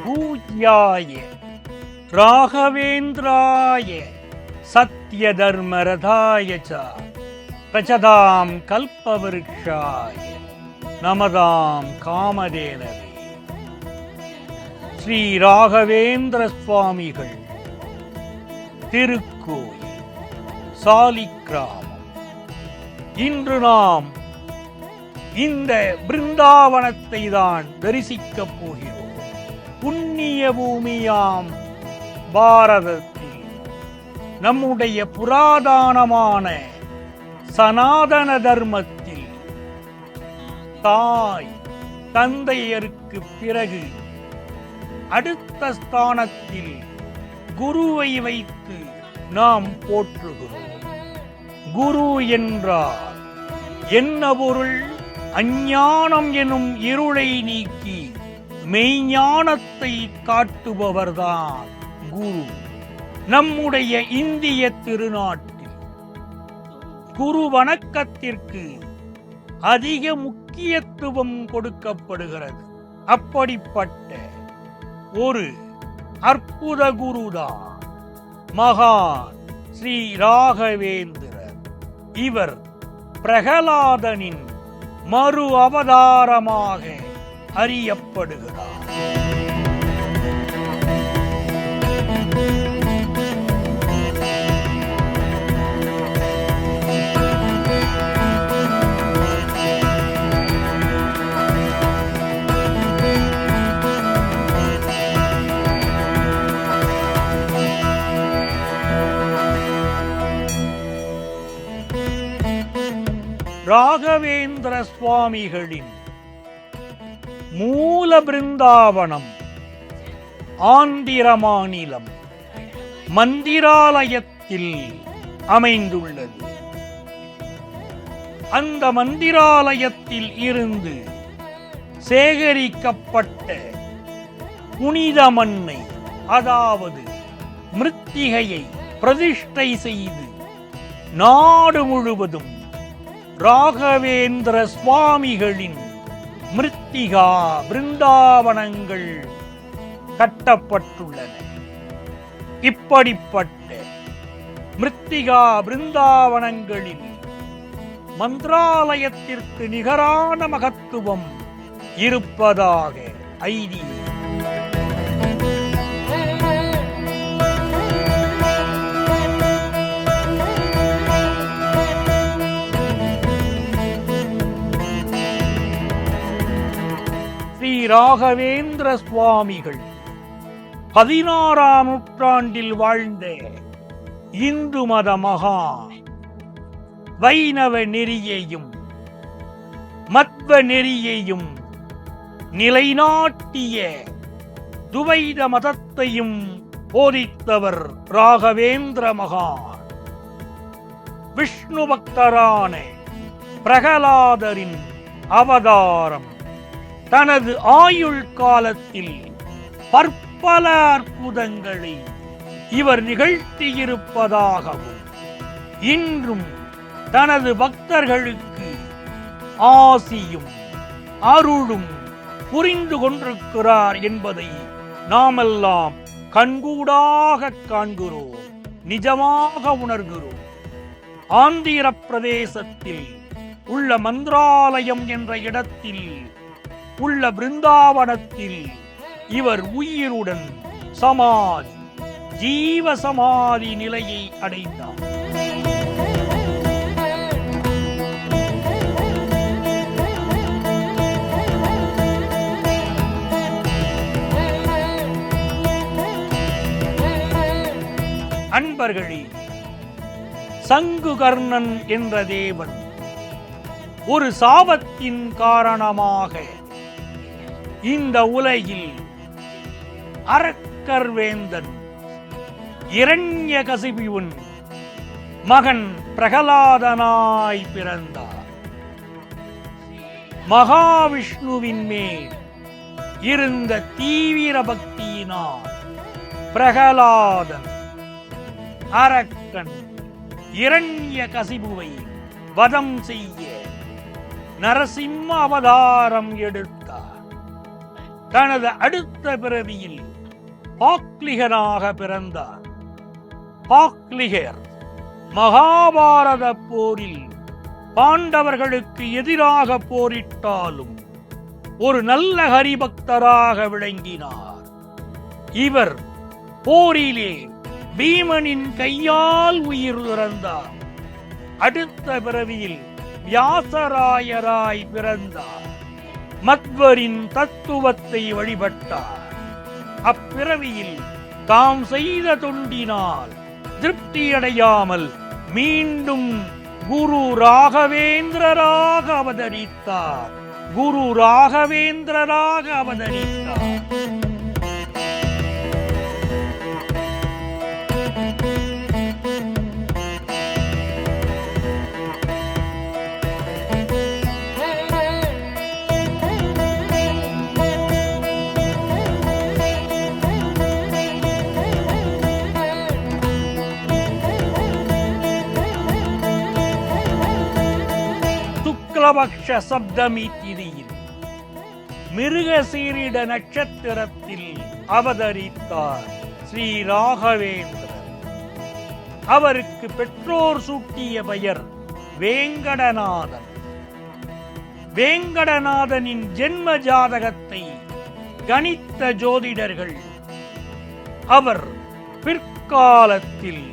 பூஜ்யாய ராகவேந்திராய சத்யதர்மரதாய ச பிரசதாம் கல்பவருஷாய நமதாம் காமதேனவே. ஸ்ரீ ராகவேந்திர சுவாமிகள் திருக்கோயில் சாலிக்கிராமம். இன்று நாம் இந்த பிருந்தாவனத்தை தான் தரிசிக்கப் போகிறோம். புண்ணிய பூமியாம் பாரதத்தில் நம்முடைய புராதனமான சனாதன தர்மத்தில் தாய் தந்தையருக்கு பிறகு அடுத்த ஸ்தானத்தில் குருவை வைத்து நாம் போற்றுகிறோம். குரு என்றால் என்ன பொருள்? அஞ்ஞானம் எனும் இருளை நீக்கி மெய்ஞானத்தை காட்டுபவர்தான் குரு. நம்முடைய இந்திய திருநாட்டில் குரு வணக்கத்திற்கு அதிக முக்கியத்துவம் கொடுக்கப்படுகிறது. அப்படிப்பட்ட ஒரு அற்புத குருதான் மகான் ஸ்ரீ ராகவேந்திரர். இவர் பிரகலாதனின் மறு அவதாரமாக அறியப்படுகிறார். ராகவேந்திர சுவாமிகளின் மூல பிருந்தாவனம் ஆந்திர மாநிலம் மந்திராலயத்தில் அமைந்துள்ளது. அந்த மந்திராலயத்தில் இருந்து சேகரிக்கப்பட்ட புனித மண்ணை, அதாவது மிருத்திகையை பிரதிஷ்டை செய்து நாடு முழுவதும் ராகவேந்திர சுவாமிகளின் மிருத்திகா பிருந்தாவனங்கள் கட்டப்பட்டுள்ளன. இப்படிப்பட்ட மிருத்திகா பிருந்தாவனங்களில் மந்திராலயத்திற்கு நிகரான மகத்துவம் இருப்பதாக ஐதீகம். ராகவேந்திர சுவாமிகள் 16ஆம் நூற்றாண்டில் வாழ்ந்த இந்து மத மகான். வைணவ நெறியையும் மத்வ நெறியையும் நிலைநாட்டிய துவைத மதத்தையும் போதித்தவர் ராகவேந்திர மகான். விஷ்ணு பக்தரான பிரகலாதரின் அவதாரம். தனது ஆயுள் காலத்தில் பற்பல அற்புதங்களை இவர் நிகழ்த்தியிருப்பதாகவும் இன்றும் தனது பக்தர்களுக்கு ஆசியும் அருளும் புரிந்து கொண்டிருக்கிறார் என்பதை நாமெல்லாம் கண்கூடாக காண்கிறோம், நிஜமாக உணர்கிறோம். ஆந்திர பிரதேசத்தில் உள்ள மந்திராலயம் என்ற இடத்தில் உள்ள பிருந்தாவனத்தில் இவர் உயிருடன் சமாதி, ஜீவ சமாதி நிலையை அடைந்தார். அன்பர்களே, சங்குகர்ணன் என்ற தேவன் ஒரு சாபத்தின் காரணமாக இந்த உலகில் அரக்கர் வேந்தன் இரண்யகசிபுவின் மகன் பிரகலாதனாய் பிறந்தார். மகாவிஷ்ணுவின் மேல் இருந்த தீவிர பக்தியினால் பிரகலாதன் அரக்கன் இரண்யகசிபுவை வதம் செய்ய நரசிம்ம அவதாரம் எடுத்தார். தனது அடுத்த பிறவியில் பாக்லிகனாக பிறந்தார். பாக்லிகர் மகாபாரத போரில் பாண்டவர்களுக்கு எதிராக போரிட்டாலும் ஒரு நல்ல ஹரிபக்தராக விளங்கினார். இவர் போரிலே பீமனின் கையால் உயிர் துறந்தார். அடுத்த பிறவியில் வியாசராயராய் பிறந்தார். மத்வரின் தத்துவத்தை வழிபட்டார். அப்பிறவியில் தாம் செய்த தொண்டினால் திருப்தியடையாமல் மீண்டும் குரு ராகவேந்திரராக அவதரித்தார். குரு ராகவேந்திரராக அவதரித்தார். சுக்லபக்ஷ சப்தமி திதியில் மிருகசீரிட நட்சத்திரத்தில் அவதரித்தார் ஸ்ரீ ராகவேந்திரர். அவருக்கு பெற்றோர் சூட்டிய பெயர் வேங்கடநாதன். வேங்கடநாதனின் ஜென்ம ஜாதகத்தை கணித்த ஜோதிடர்கள் அவர் பிற்காலத்தில்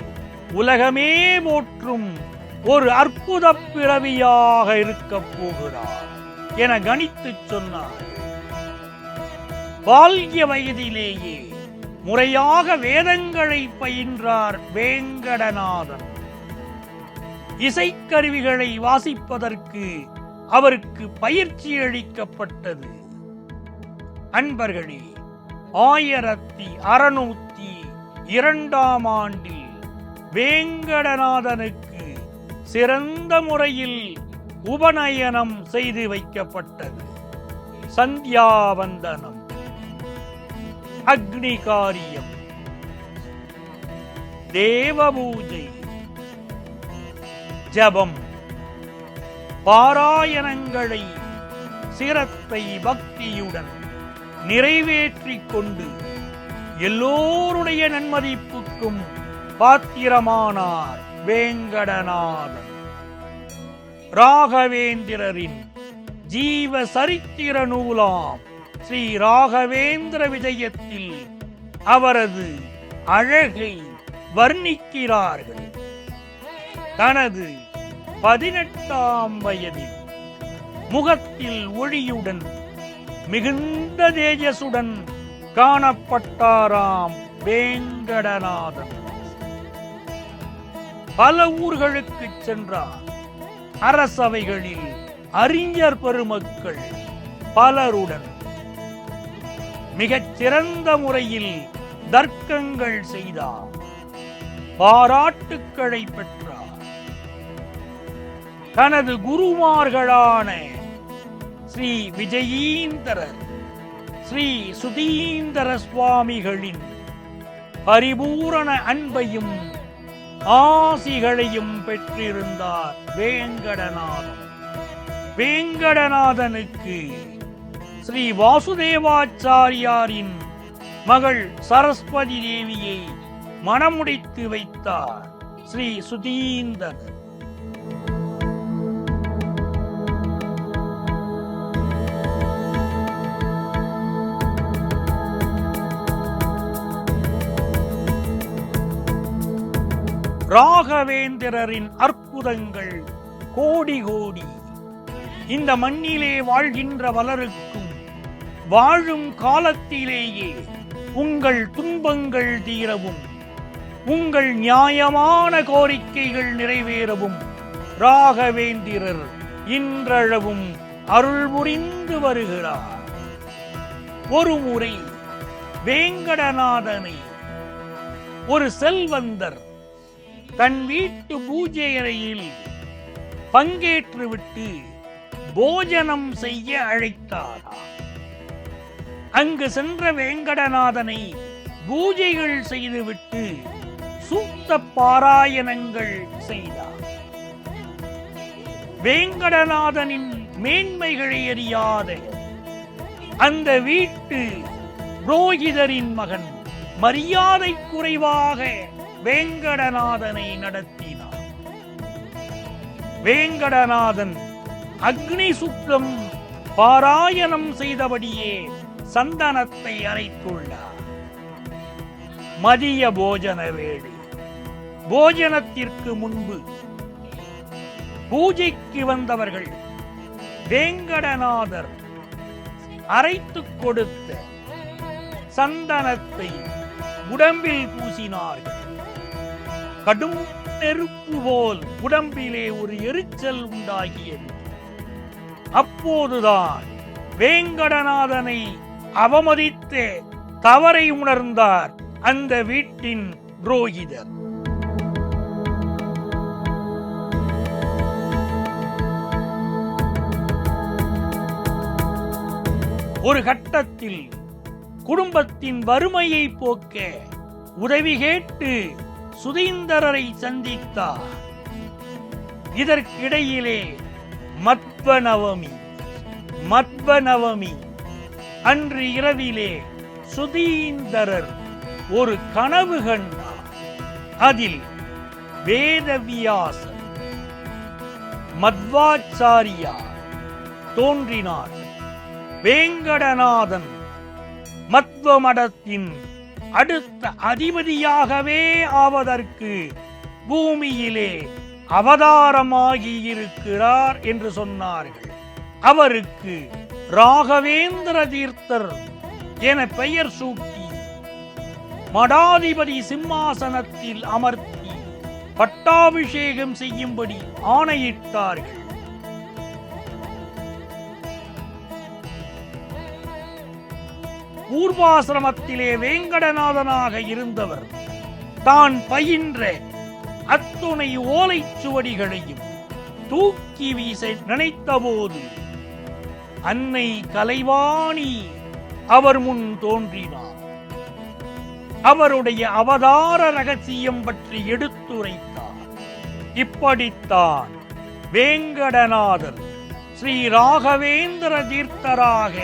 உலகமே போற்றும் ஒரு அற்புத பிறவியாக இருக்கப் போகிறார் என கணித்து சொன்னார். பால்ய வயதிலேயே முறையாக வேதங்களை பயின்றார் வேங்கடநாதன். இசைக்கருவிகளை வாசிப்பதற்கு அவருக்கு பயிற்சி அளிக்கப்பட்டது. அன்பர்களே, 1602 ஆண்டில் வேங்கடநாதனுக்கு சிறந்த முறையில் உபநயனம் செய்து வைக்கப்பட்டது. சந்தியாவந்தனம், அக்னி காரியம், தேவபூஜை, ஜபம், பாராயணங்களை சிரத்தை பக்தியுடன் நிறைவேற்றிக் கொண்டு எல்லோருடைய நன்மதிப்புக்கும் பாத்திரமானார் வேங்கடநாதன். ராகவேந்திரரின் ஜீவ சரித்திர நூலாம் ஸ்ரீ ராகவேந்திர விஜயத்தில் அவரது அழகை வர்ணிக்கிறார்கள். தனது 18ஆம் வயதில் முகத்தில் ஒளியுடன் மிகுந்த தேஜசுடன் காணப்பட்டாராம் வேங்கடநாதன். பல ஊர்களுக்கு சென்றார். அரசவைகளில் அறிஞர் பெருமக்கள் பலருடன் மிகச் சிறந்த முறையில் தர்க்கங்கள் செய்தார். பாராட்டுக்களை பெற்றார். தனது குருமார்களான ஸ்ரீ விஜயீந்தரர், ஸ்ரீ சுதீந்தர சுவாமிகளின் பரிபூரண அன்பையும் ஆசிகளையும் பெற்றிருந்தார் வேங்கடநாதன். வேங்கடநாதனுக்கு ஸ்ரீ வாசுதேவாச்சாரியாரின் மகள் சரஸ்வதி தேவியை மணமுடித்து வைத்தார் ஸ்ரீ சுதீந்தரர். ராகவேந்திரரின் அற்புதங்கள் கோடி கோடி. இந்த மண்ணிலே வாழ்கின்ற பலருக்கும் வாழும் காலத்திலேயே உங்கள் துன்பங்கள் தீரவும் உங்கள் நியாயமான கோரிக்கைகள் நிறைவேறவும் ராகவேந்திரர் இன்றளவும் அருள் புரிந்து வருகிறார். ஒருமுறை வேங்கடநாதனை ஒரு செல்வந்தர் தன் வீட்டு பூஜை அறையில் பங்கேற்றுவிட்டு போஜனம் செய்ய அழைத்தாரா. அங்கு சென்ற வேங்கடநாதனை பூஜைகள் செய்துவிட்டு சூக்த பாராயணங்கள் செய்தார். வேங்கடநாதனின் மேன்மைகளை அறியாத அந்த வீட்டு புரோகிதரின் மகன் மரியாதை குறைவாக வேங்கடநாதனை நடத்தினார். வேங்கடநாதன் அக்னி சுத்தம் பாராயணம் செய்தபடியே சந்தனத்தை அரைத்துள்ளார். மதிய போஜன வேளை. போஜனத்திற்கு முன்பு பூஜைக்கு வந்தவர்கள் வேங்கடநாதர் அரைத்துக் கொடுத்த சந்தனத்தை உடம்பில் பூசினார்கள். கடும் நெருப்பு போல் உடம்பிலே ஒரு எரிச்சல் உண்டாகியது. அப்போதுதான் வேங்கடநாதனை அவமதித்த தவறை உணர்ந்தார் அந்த வீட்டின் புரோகிதர். ஒரு கட்டத்தில் குடும்பத்தின் வறுமையை போக்க உதவி கேட்டு சுதீந்தரரை சந்தித்தார். இதற்கிடையிலே மத்வநவமி அன்று இரவிலே சுதீந்தரர் ஒரு கனவு கண்டார். அதில் வேதவியாசர் மத்வாச்சாரியார் தோன்றினார். வேங்கடநாதன் மத்வ மடத்தின் அடுத்த அதிபதியாகவே ஆவதற்கு பூமியிலே அவதாரமாகியிருக்கிறார் என்று சொன்னார்கள். அவருக்கு ராகவேந்திர தீர்த்தர் என பெயர் சூட்டி மடாதிபதி சிம்மாசனத்தில் அமர்த்தி பட்டாபிஷேகம் செய்யும்படி ஆணையிட்டார்கள். பூர்வாசிரமத்திலே வேங்கடநாதனாக இருந்தவர் தான் பயின்ற அத்துணை ஓலைச்சுவடிகளையும் தூக்கி வீச நினைத்தபோது அன்னை கலைவாணி அவர் முன் தோன்றினார். அவருடைய அவதார ரகசியம் பற்றி எடுத்துரைத்தார். இப்படித்தான் வேங்கடநாதர் ஸ்ரீ ராகவேந்திர தீர்த்தராக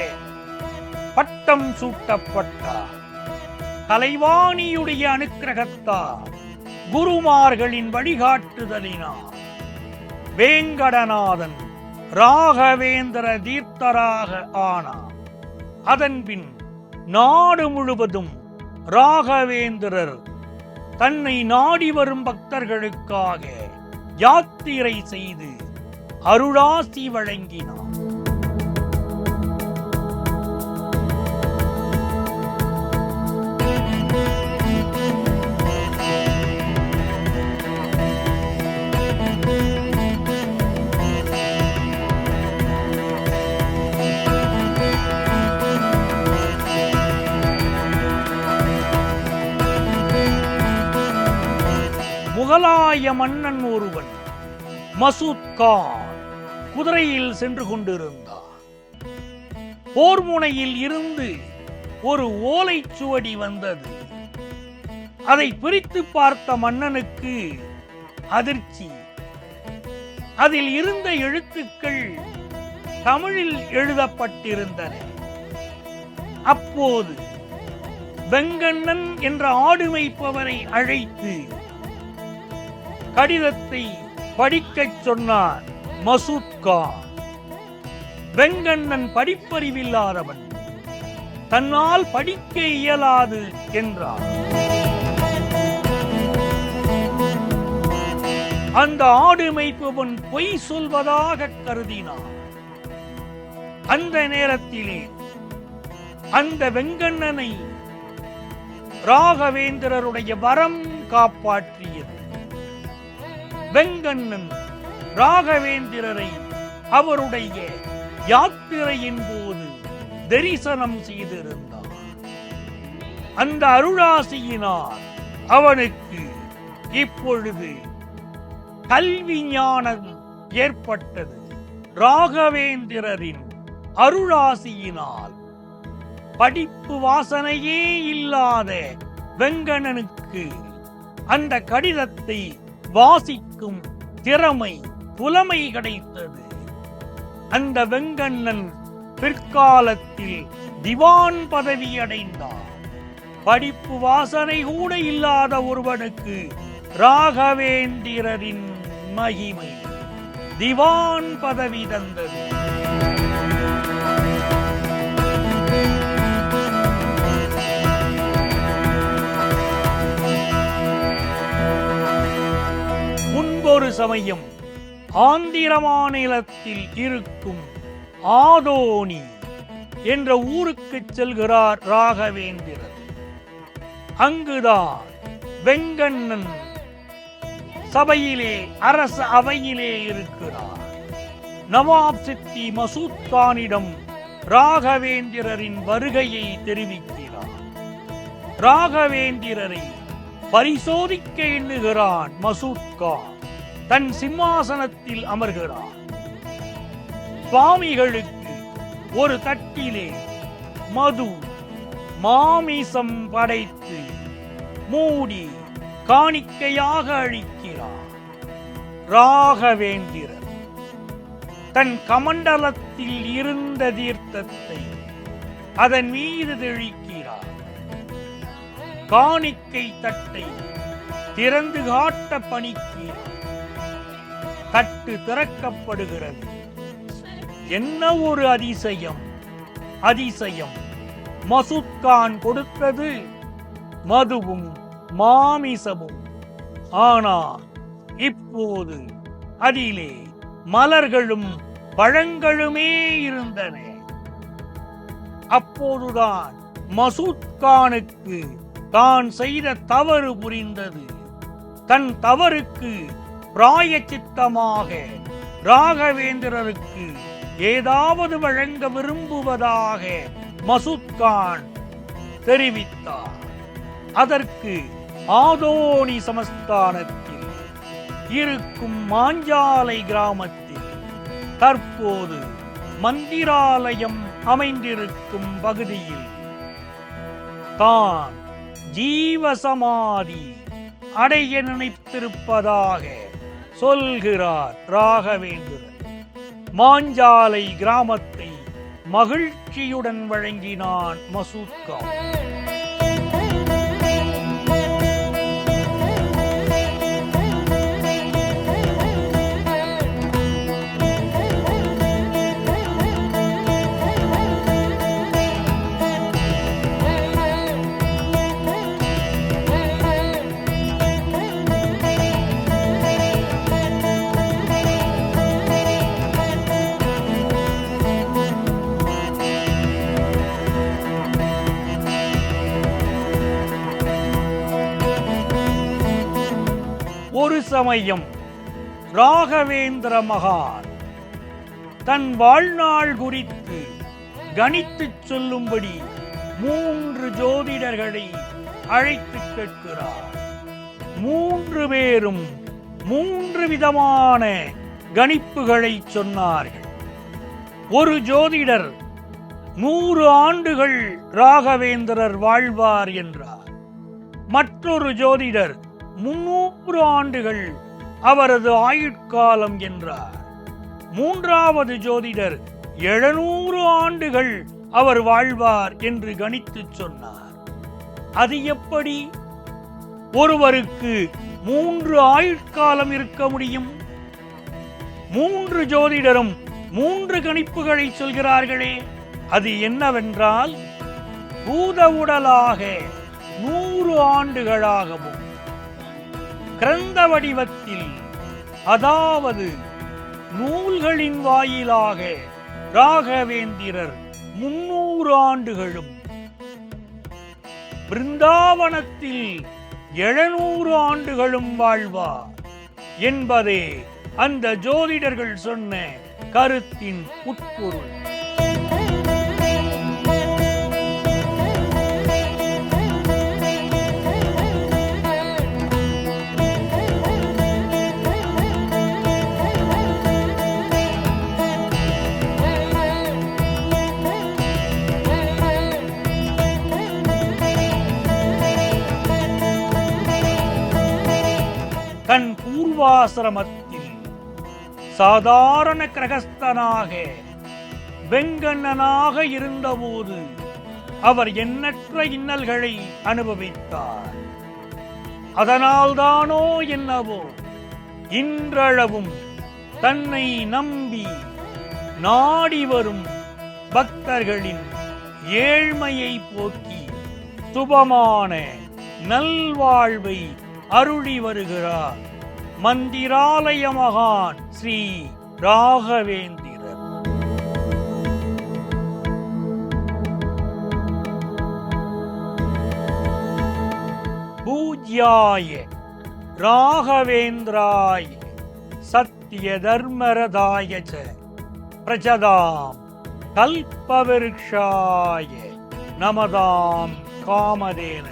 பட்டம் சூட்டப்பட்டார். கலைவாணியுடைய அனுக்கிரகத்தால் குருமார்களின் வழிகாட்டுதலினார் வேங்கடநாதன் ராகவேந்திர தீர்த்தராக ஆனார். அதன்பின் நாடு முழுவதும் ராகவேந்திரர் தன்னை நாடி வரும் பக்தர்களுக்காக யாத்திரை செய்து அருளாசி வழங்கினார். முகலாய மன்னன் ஒருவன் மசூத் கான் குதிரையில் சென்று கொண்டிருந்தார். போர் முனையில் இருந்து ஒரு ஓலைச்சுவடி வந்தது. அதை பிரித்து பார்த்த மன்னனுக்கு அதிர்ச்சி. அதில் இருந்த எழுத்துக்கள் தமிழில் எழுதப்பட்டிருந்தன. அப்போது வெங்கண்ணன் என்ற ஆடு மேய்ப்பவரை அழைத்து கடிதத்தை படிக்கச் சொன்னார் மசூத் கான். வெங்கண்ணன் படிப்பறிவில்லாதவன், தன்னால் படிக்க இயலாது என்றார். அந்த ஆடு மேய்ப்பவன் பொய் சொல்வதாக கருதினார். அந்த நேரத்திலே அந்த வெங்கண்ணனை ராகவேந்திரருடைய வரம் காப்பாற்றியது. வெங்கண்ணன் ராகவேந்திரரை அவருடைய யாத்திரையின் போது தரிசனம் செய்திருந்தார். அந்த அருளாசியினால் அவனுக்கு இப்பொழுது கல்வி ஞானம் ஏற்பட்டது. ராகவேந்திரரின் அருளாசியினால் படிப்பு வாசனையே இல்லாத வெங்கண்ணனுக்கு அந்த கடிதத்தை வாசிக்கும் திறமை புலமை கிடைத்தது. அந்த வெங்கண்ணன் பிற்காலத்தில் திவான் பதவி அடைந்தார். படிப்பு வாசனை கூட இல்லாத ஒருவனுக்கு ராகவேந்திரரின் மகிமை திவான் பதவி தந்தது. முன்பொரு சமயம் ஆந்திர மாநிலத்தில் இருக்கும் ஆதோனி என்ற ஊருக்கு செல்கிறார் ராகவேந்திரர். அங்குதான் வெங்கண்ணன் சபையிலே அரச அவையிலே இருக்கிறார். நவாப் சித்தி மசூத் கானிடம் ராகவேந்திரரின் வருகையை தெரிவிக்கிறார். ராகவேந்திரரை பரிசோதிக்க எண்ணுகிறான் மசூத் கான். தன் சிம்மாசனத்தில் அமர்கிறார். சுவாமிகளுக்கு ஒரு தட்டிலே மது மாமிசம் படைத்து மூடி காணிக்கையாக அளிக்கிறார். ராகவேந்திரர் தன் கமண்டலத்தில் இருந்த தீர்த்தத்தை அதன் மீது தெளிக்கிறார். காணிக்கை தட்டை திறந்து காட்ட பணிக்கிறார். தட்டு திறக்கப்படுகிறது. என்ன ஒரு அதிசயம்! அதிசயம்! மசூத் கான் கொடுத்தது மதுவும் மாமிசமும். ஆனால் இப்போது அதிலே மலர்களும் பழங்களுமே இருந்தன. அப்போதுதான் மசூத் கானுக்கு தான் செய்த தவறு புரிந்தது. தன் தவறுக்கு பிராயச்சித்தமாக ராகவேந்திரருக்கு ஏதாவது வழங்க விரும்புவதாக மசூத் கான் தெரிவித்தார். அதற்கு ஆதோனி சமஸ்தானத்தில் இருக்கும் மாஞ்சாலை கிராமத்தில் தற்போது மந்திராலயம் அமைந்திருக்கும் பகுதியில் தான் ஜீவசமாதி அடைய நினைத்திருப்பதாக சொல்கிறார் ராகவேந்திரர். மாஞ்சாலை கிராமத்தை மகிழ்ச்சியுடன் வழங்கினான் மசூத் கான். ஒரு சமயம் ராகவேந்திர மகான் தன் வாழ்நாள் குறித்து கணித்துச் சொல்லும்படி 3 ஜோதிடர்களை அழைத்து கேட்கிறார். 3 பேரும் 3 விதமான கணிப்புகளை சொன்னார்கள். ஒரு ஜோதிடர் 100 ஆண்டுகள் ராகவேந்திரர் வாழ்வார் என்றார். மற்றொரு ஜோதிடர் 300 ஆண்டுகள் அவரது ஆயுட்காலம் என்றார். 3வது ஜோதிடர் 700 ஆண்டுகள் அவர் வாழ்வார் என்று கணித்து சொன்னார். அது எப்படி ஒருவருக்கு 3 ஆயுட்காலம் இருக்க முடியும்? 3 ஜோதிடரும் 3 கணிப்புகளை சொல்கிறார்களே, அது என்னவென்றால், பூத உடலாக 100 ஆண்டுகளாகவும், கிரந்த வடிவத்தில் அதாவது நூல்களின் வாயிலாக ராகவேந்திரர் 300 ஆண்டுகளும், பிருந்தாவனத்தில் 700 ஆண்டுகளும் வாழ்வார் என்பதே அந்த ஜோதிடர்கள் சொன்ன கருத்தின் உட்பொருள். தன் பூர்வாசிரமத்தில் சாதாரண கிரகஸ்தனாக வெங்கண்ணனாக இருந்தபோது அவர் எண்ணற்ற இன்னல்களை அனுபவித்தார். அதனால்தானோ என்னவோ இன்றளவும் தன்னை நம்பி நாடி வரும் பக்தர்களின் ஏழ்மையை போக்கி சுபமான நல்வாழ்வை அருளி வருகிறார் மந்திராலய மகான் ஸ்ரீ ராகவேந்திரர். பூஜ்யாய ராகவேந்திராய சத்ய தர்மரதாய ச பிரஜதாம் கல்பவிருக்ஷாய நமதாம் காமதேன.